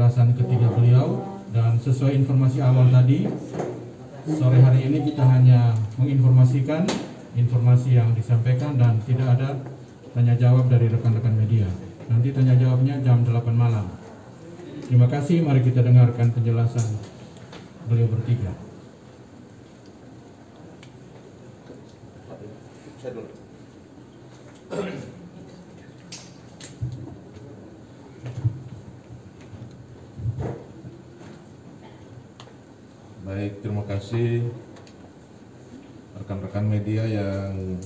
penjelasan ketiga beliau, dan sesuai informasi awal tadi, sore hari ini kita hanya menginformasikan informasi yang disampaikan dan tidak ada tanya jawab dari rekan-rekan media. Nanti tanya jawabnya jam 8 malam. Terima kasih, mari kita dengarkan penjelasan beliau bertiga. Baik, terima kasih rekan-rekan media yang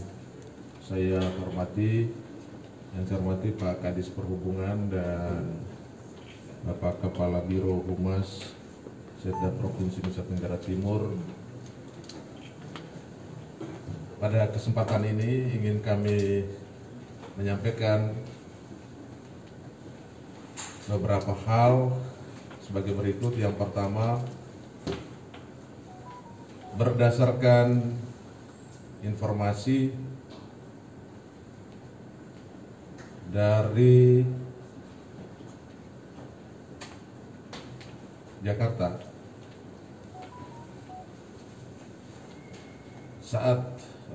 saya hormati. Yang saya hormati Pak Kadis Perhubungan dan Bapak Kepala Biro Humas Setda Provinsi Nusa Tenggara Timur. Pada kesempatan ini ingin kami menyampaikan beberapa hal sebagai berikut. Yang pertama, berdasarkan informasi dari Jakarta,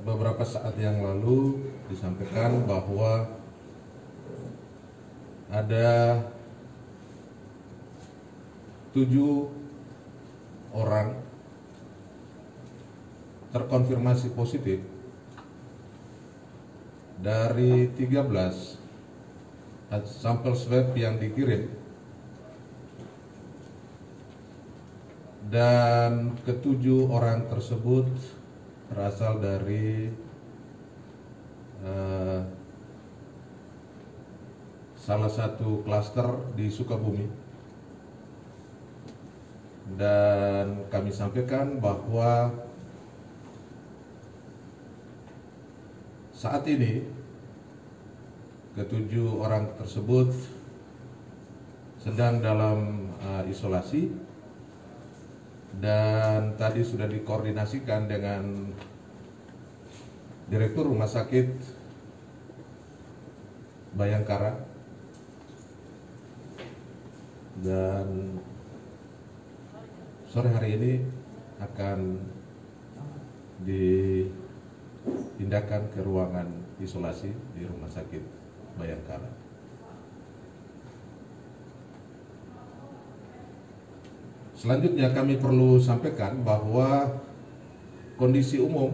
beberapa saat yang lalu disampaikan bahwa ada 7 orang terkonfirmasi positif dari 13 sampel swab yang dikirim, dan ke-7 orang tersebut berasal dari salah satu klaster di Sukabumi. Dan kami sampaikan bahwa saat ini ke-7 orang tersebut sedang dalam isolasi, dan tadi sudah dikoordinasikan dengan Direktur Rumah Sakit Bayangkara, dan sore hari ini akan dipindahkan ke ruangan isolasi di Rumah Sakit Bayangkara. Selanjutnya kami perlu sampaikan bahwa kondisi umum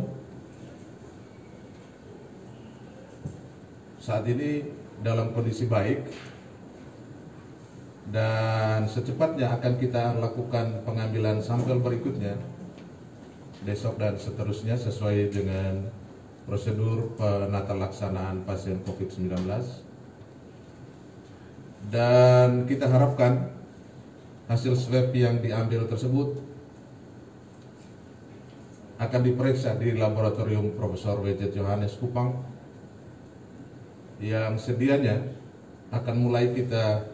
saat ini dalam kondisi baik, dan secepatnya akan kita lakukan pengambilan sampel berikutnya besok dan seterusnya sesuai dengan prosedur penata laksanaan pasien COVID-19. Dan kita harapkan hasil swab yang diambil tersebut akan diperiksa di laboratorium Profesor W.J. Johannes Kupang, yang sedianya akan mulai kita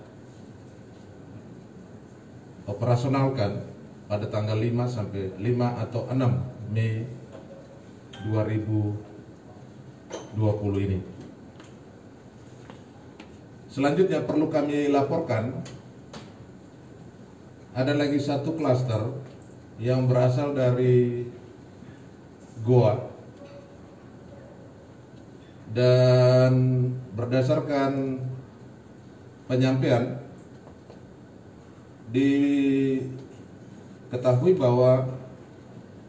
operasionalkan pada tanggal 5 atau 6 Mei 2020 ini. Selanjutnya perlu kami laporkan, ada lagi satu klaster yang berasal dari Goa, dan berdasarkan penyampaian diketahui bahwa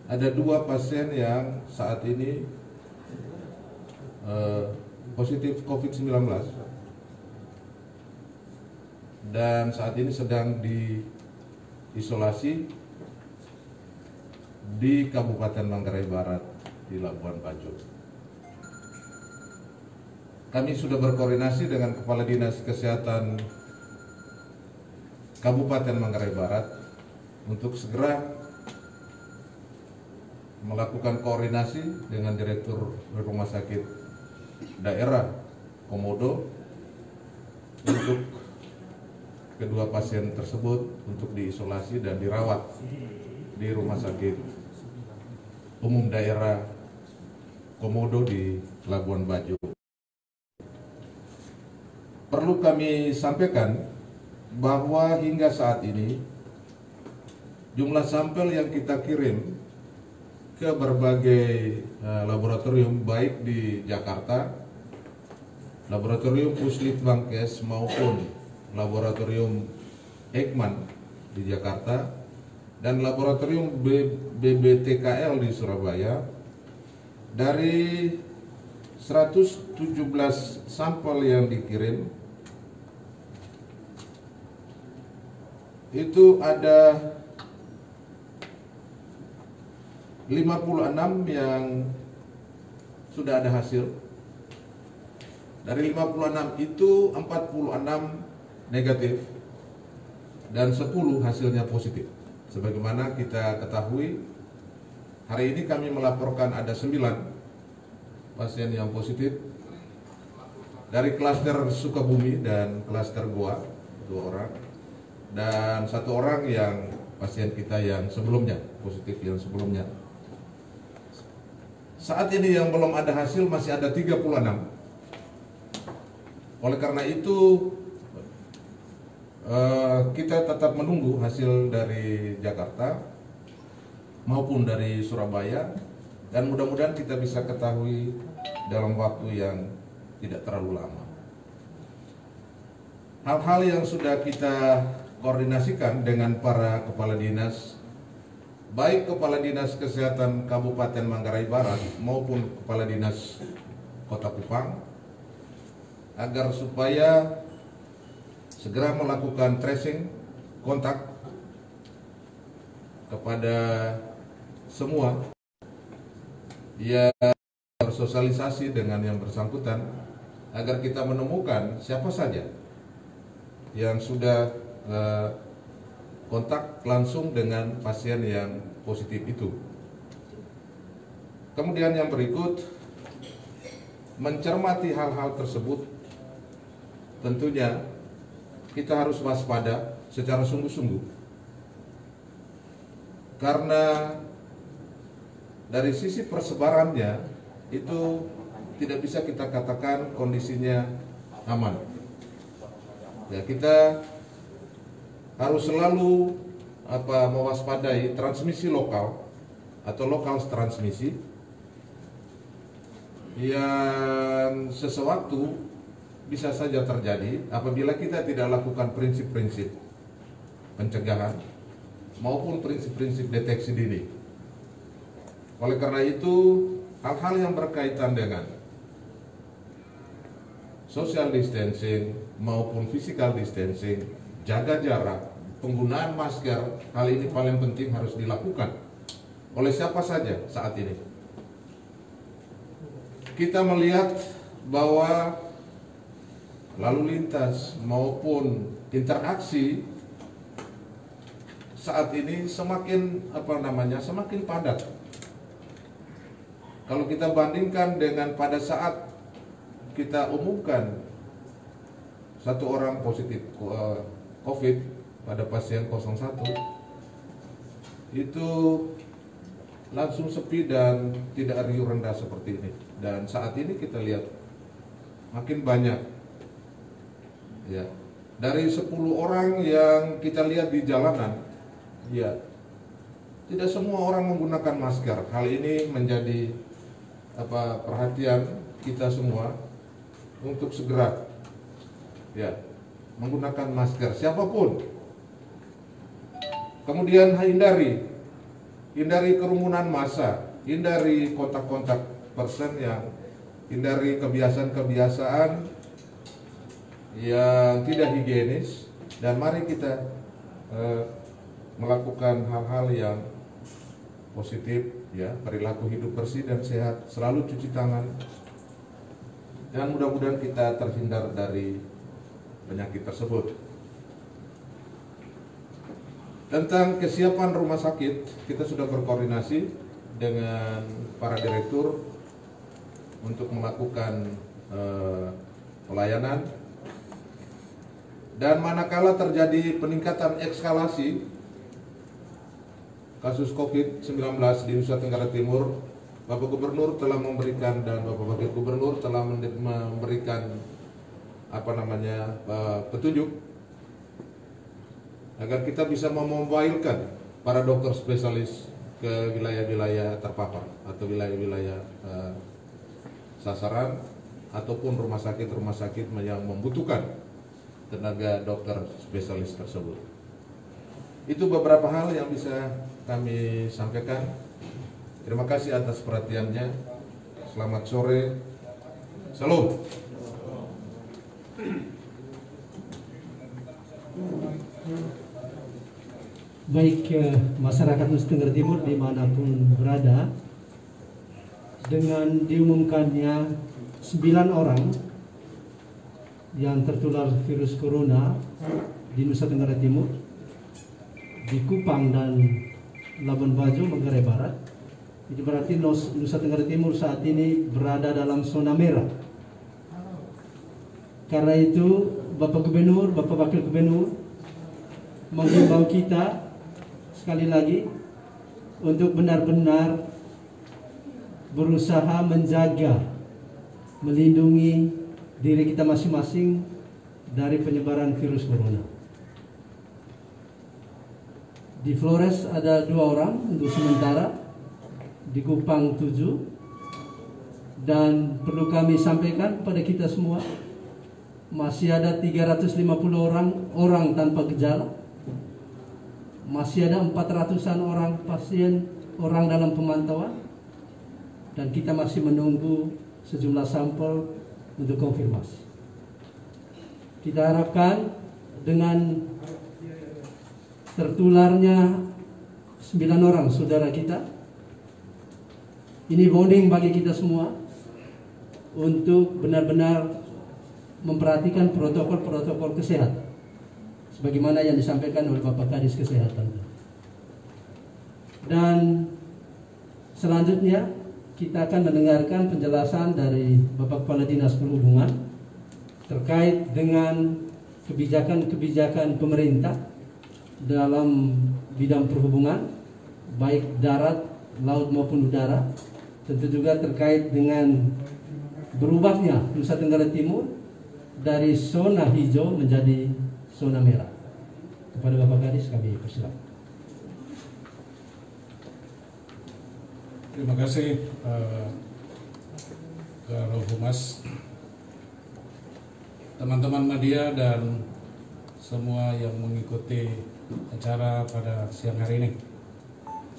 ada 2 pasien yang saat ini positif COVID-19 dan saat ini sedang diisolasi di Kabupaten Manggarai Barat di Labuan Bajo. Kami sudah berkoordinasi dengan Kepala Dinas Kesehatan Kabupaten Manggarai Barat untuk segera melakukan koordinasi dengan Direktur Rumah Sakit Daerah Komodo untuk kedua pasien tersebut untuk diisolasi dan dirawat di Rumah Sakit Umum Daerah Komodo di Labuan Bajo. Perlu kami sampaikan bahwa hingga saat ini jumlah sampel yang kita kirim ke berbagai laboratorium baik di Jakarta, laboratorium Puslitbangkes maupun laboratorium Eijkman di Jakarta dan laboratorium BBTKL di Surabaya, dari 117 sampel yang dikirim itu ada 56 yang sudah ada hasil. Dari 56 itu 46 negatif dan 10 hasilnya positif. Sebagaimana kita ketahui, hari ini kami melaporkan ada 9 pasien yang positif dari klaster Sukabumi dan klaster Goa, 2 orang, dan 1 orang yang pasien kita yang sebelumnya, positif yang sebelumnya. Saat ini yang belum ada hasil masih ada 36. Oleh karena itu kita tetap menunggu hasil dari Jakarta maupun dari Surabaya, dan mudah-mudahan kita bisa ketahui dalam waktu yang tidak terlalu lama. Hal-hal yang sudah kita koordinasikan dengan para kepala dinas, baik Kepala Dinas Kesehatan Kabupaten Manggarai Barat maupun Kepala Dinas Kota Kupang, agar supaya segera melakukan tracing kontak kepada semua yang bersosialisasi dengan yang bersangkutan, agar kita menemukan siapa saja yang sudah kontak langsung dengan pasien yang positif itu. Kemudian yang berikut, mencermati hal-hal tersebut, tentunya kita harus waspada secara sungguh-sungguh. Karena dari sisi persebarannya itu tidak bisa kita katakan kondisinya aman. Ya, kita harus selalu mewaspadai transmisi lokal atau lokal transmisi yang sesewaktu bisa saja terjadi apabila kita tidak lakukan prinsip-prinsip pencegahan maupun prinsip-prinsip deteksi dini. Oleh karena itu, hal-hal yang berkaitan dengan social distancing maupun physical distancing, jaga jarak, penggunaan masker, hal ini paling penting harus dilakukan oleh siapa saja saat ini. Kita melihat bahwa lalu lintas maupun interaksi saat ini semakin semakin padat. Kalau kita bandingkan dengan pada saat kita umumkan 1 orang positif COVID pada pasien 01, itu langsung sepi dan tidak riuh rendah seperti ini. Dan saat ini kita lihat makin banyak. Ya, dari 10 orang yang kita lihat di jalanan, ya, tidak semua orang menggunakan masker. Hal ini menjadi perhatian kita semua untuk segera, ya, menggunakan masker siapapun. Kemudian hindari kerumunan massa, hindari kontak-kontak person, hindari kebiasaan-kebiasaan yang tidak higienis, dan mari kita melakukan hal-hal yang positif, ya, perilaku hidup bersih dan sehat, selalu cuci tangan, dan mudah-mudahan kita terhindar dari penyakit tersebut. Tentang kesiapan rumah sakit, kita sudah berkoordinasi dengan para direktur untuk melakukan pelayanan, dan manakala terjadi peningkatan eskalasi kasus COVID-19 di Nusa Tenggara Timur, Bapak Gubernur telah memberikan dan Bapak Wakil Gubernur telah memberikan petunjuk agar kita bisa memobilkan para dokter spesialis ke wilayah-wilayah terpapar atau wilayah-wilayah sasaran ataupun rumah sakit yang membutuhkan tenaga dokter spesialis tersebut. Itu beberapa hal yang bisa kami sampaikan. Terima kasih atas perhatiannya. Selamat sore. Salam. Baik masyarakat Nusa Tenggara Timur dimanapun berada, dengan diumumkannya 9 orang yang tertular virus corona di Nusa Tenggara Timur, di Kupang dan Labuan Bajo, Manggarai Barat, itu berarti Nusa Tenggara Timur saat ini berada dalam zona merah. Karena itu Bapak Gubernur, Bapak Wakil Gubernur menghimbau kita sekali lagi untuk benar-benar berusaha menjaga, melindungi diri kita masing-masing dari penyebaran virus corona. Di Flores ada 2 orang untuk sementara, di Kupang 7, dan perlu kami sampaikan pada kita semua, masih ada 350 orang tanpa gejala. Masih ada 400-an orang pasien, orang dalam pemantauan, dan kita masih menunggu sejumlah sampel untuk konfirmasi. Kita harapkan dengan tertularnya 9 orang saudara kita, ini warning bagi kita semua untuk benar-benar memperhatikan protokol-protokol kesehatan sebagaimana yang disampaikan oleh Bapak Kadis Kesehatan. Dan selanjutnya kita akan mendengarkan penjelasan dari Bapak Kepala Dinas Perhubungan terkait dengan kebijakan-kebijakan pemerintah dalam bidang perhubungan, baik darat, laut maupun udara. Tentu juga terkait dengan berubahnya Nusa Tenggara Timur dari zona hijau menjadi zona merah. Kepada Bapak Kadis kami persilakan. Terima kasih Karo Humas, teman-teman media dan semua yang mengikuti acara pada siang hari ini.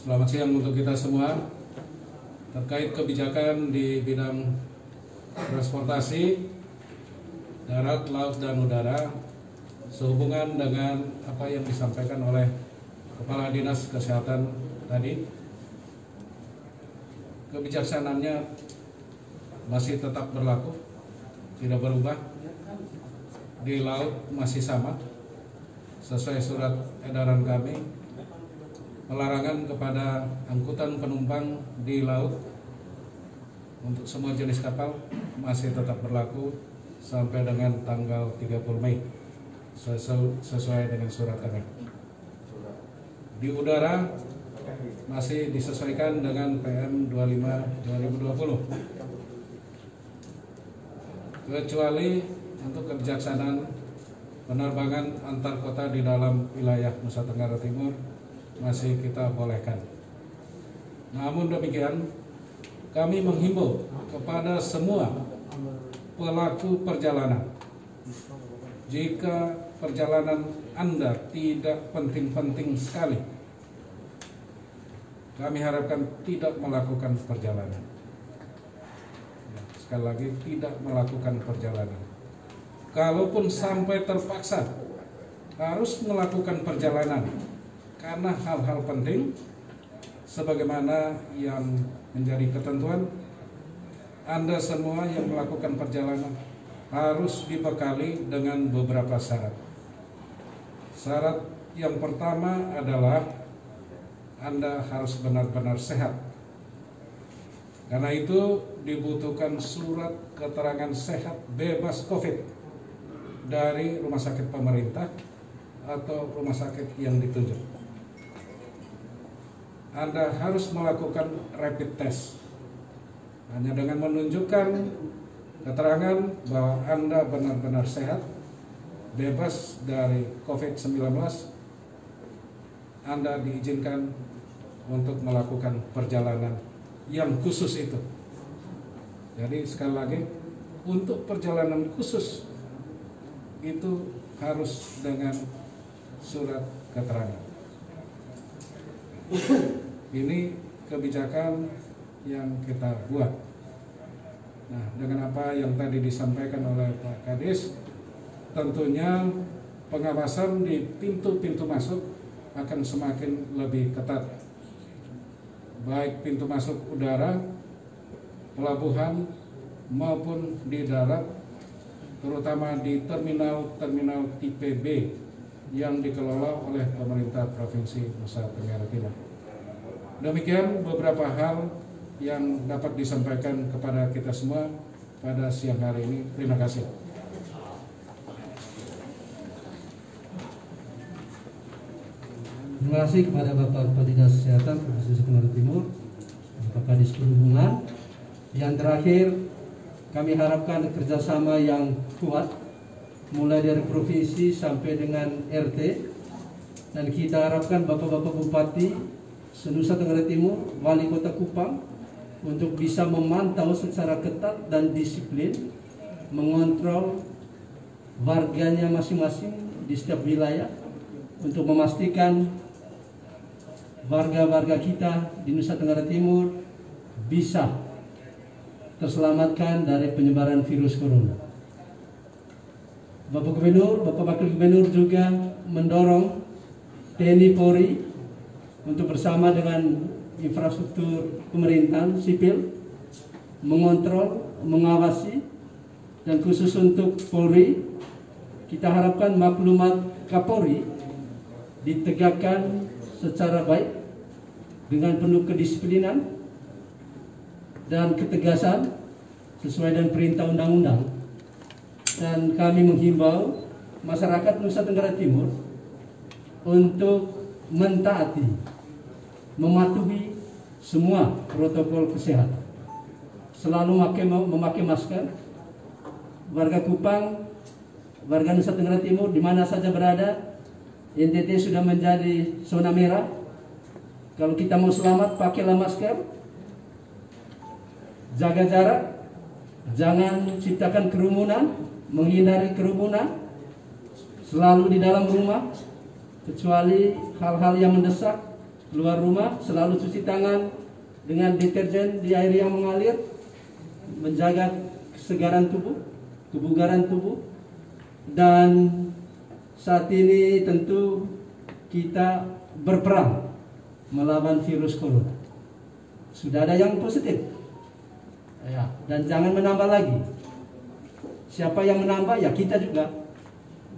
Selamat siang untuk kita semua. Terkait kebijakan di bidang transportasi darat, laut, dan udara, sehubungan dengan apa yang disampaikan oleh Kepala Dinas Kesehatan tadi, kebijaksanaannya masih tetap berlaku, tidak berubah. Di laut masih sama, sesuai surat edaran kami, pelarangan kepada angkutan penumpang di laut untuk semua jenis kapal masih tetap berlaku sampai dengan tanggal 30 Mei. Sesuai dengan surat kami. Di udara masih disesuaikan dengan PM 25 2020, kecuali untuk kebijaksanaan penerbangan antar kota di dalam wilayah Nusa Tenggara Timur masih kita bolehkan. Namun demikian, kami menghimbau kepada semua pelaku perjalanan, jika perjalanan Anda tidak penting-penting sekali, kami harapkan tidak melakukan perjalanan. Sekali lagi, tidak melakukan perjalanan. Kalaupun sampai terpaksa harus melakukan perjalanan karena hal-hal penting, sebagaimana yang menjadi ketentuan, Anda semua yang melakukan perjalanan harus dibekali dengan beberapa syarat. Syarat yang pertama adalah Anda harus benar-benar sehat. Karena itu dibutuhkan surat keterangan sehat bebas COVID dari rumah sakit pemerintah atau rumah sakit yang ditunjuk. Anda harus melakukan rapid test. Hanya dengan menunjukkan keterangan bahwa Anda benar-benar sehat, bebas dari COVID-19, Anda diizinkan untuk melakukan perjalanan yang khusus itu. Jadi sekali lagi, untuk perjalanan khusus itu harus dengan surat keterangan. Ini kebijakan yang kita buat. Nah, dengan apa yang tadi disampaikan oleh Pak Kadis, tentunya pengawasan di pintu-pintu masuk akan semakin lebih ketat, baik pintu masuk udara, pelabuhan maupun di darat, terutama di terminal tipe B yang dikelola oleh pemerintah Provinsi Nusa Tenggara Timur. Demikian beberapa hal yang dapat disampaikan kepada kita semua pada siang hari ini. Terima kasih. Terima kasih kepada Bapak Kepala Dinas Kesehatan Provinsi Nusa Tenggara Timur, Bapak Kadis Perhubungan. Yang terakhir, kami harapkan kerjasama yang kuat, mulai dari provinsi sampai dengan RT, dan kita harapkan Bapak-Bapak Bupati se-Nusa Tenggara Timur, Wali Kota Kupang, untuk bisa memantau secara ketat dan disiplin, mengontrol warganya masing-masing di setiap wilayah, untuk memastikan warga-warga kita di Nusa Tenggara Timur bisa terselamatkan dari penyebaran virus corona. Bapak Gubernur, Bapak Wakil Gubernur juga mendorong TNI Polri untuk bersama dengan infrastruktur pemerintahan sipil mengontrol, mengawasi, dan khusus untuk Polri, kita harapkan maklumat Kapolri ditegakkan secara baik dengan penuh kedisiplinan dan ketegasan sesuai dengan perintah undang-undang. Dan kami menghimbau masyarakat Nusa Tenggara Timur untuk mentaati, mematuhi semua protokol kesehatan, selalu memakai masker. Warga Kupang, warga Nusa Tenggara Timur di mana saja berada, NTT sudah menjadi zona merah. Kalau kita mau selamat, pakailah masker, jaga jarak, jangan ciptakan kerumunan, menghindari kerumunan, selalu di dalam rumah, kecuali hal-hal yang mendesak. Keluar rumah, selalu cuci tangan dengan deterjen di air yang mengalir, menjaga kesegaran tubuh, kebugaran tubuh. Dan saat ini tentu kita berperang melawan virus corona. Sudah ada yang positif, ya, dan jangan menambah lagi. Siapa yang menambah, ya kita juga.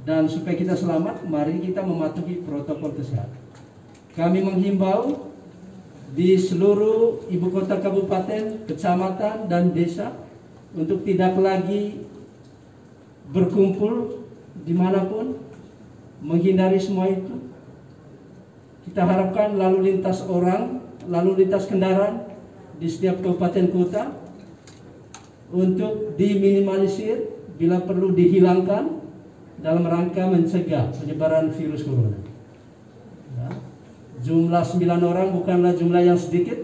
Dan supaya kita selamat, mari kita mematuhi protokol kesehatan. Kami menghimbau di seluruh ibu kota kabupaten, kecamatan, dan desa untuk tidak lagi berkumpul dimanapun, menghindari semua itu. Kita harapkan lalu lintas orang, lalu lintas kendaraan di setiap kabupaten kota untuk diminimalisir, bila perlu dihilangkan, dalam rangka mencegah penyebaran virus corona. Ya. Jumlah 9 orang bukanlah jumlah yang sedikit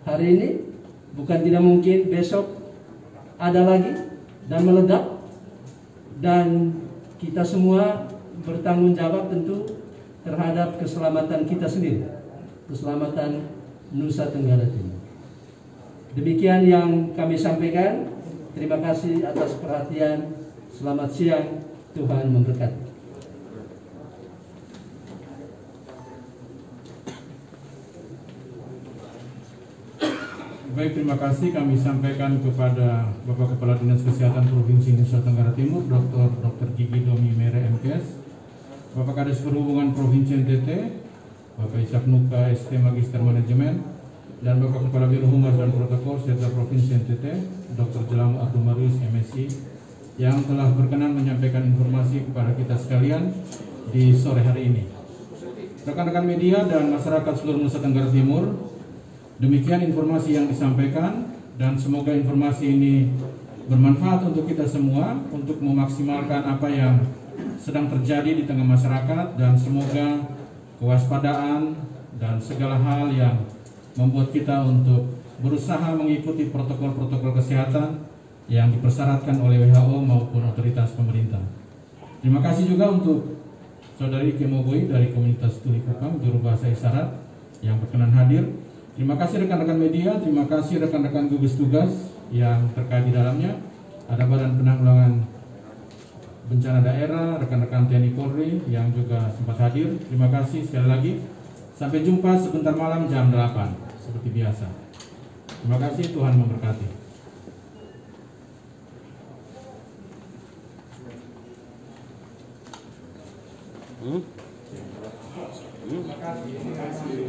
hari ini, bukan tidak mungkin besok ada lagi dan meledak. Dan kita semua bertanggung jawab tentu terhadap keselamatan kita sendiri, keselamatan Nusa Tenggara Timur. Demikian yang kami sampaikan. Terima kasih atas perhatian. Selamat siang, Tuhan memberkati. Baik, terima kasih kami sampaikan kepada Bapak Kepala Dinas Kesehatan Provinsi Nusa Tenggara Timur, Dr. Gigi Domi Mere MKes, Bapak Kadis Perhubungan Provinsi NTT, Bapak Ishak Nuka ST Magister Manajemen, dan Bapak Kepala Biro Humas dan Protokol Serta Provinsi NTT, Dr. Jelamu Abdul Marius MSc, yang telah berkenan menyampaikan informasi kepada kita sekalian di sore hari ini. Rekan-rekan media dan masyarakat seluruh Nusa Tenggara Timur, demikian informasi yang disampaikan, dan semoga informasi ini bermanfaat untuk kita semua untuk memaksimalkan apa yang sedang terjadi di tengah masyarakat, dan semoga kewaspadaan, dan segala hal yang membuat kita untuk berusaha mengikuti protokol-protokol kesehatan yang dipersyaratkan oleh WHO maupun otoritas pemerintah. Terima kasih juga untuk Saudari Ike Mogoi dari Komunitas Tuli Kukang, Juru Bahasa Isyarat yang berkenan hadir. Terima kasih rekan-rekan media, terima kasih rekan-rekan gugus tugas yang terkait di dalamnya. Ada Badan Penanggulangan Bencana Daerah, rekan-rekan TNI Polri yang juga sempat hadir. Terima kasih sekali lagi. Sampai jumpa sebentar malam jam 8 seperti biasa. Terima kasih, Tuhan memberkati. Terima kasih.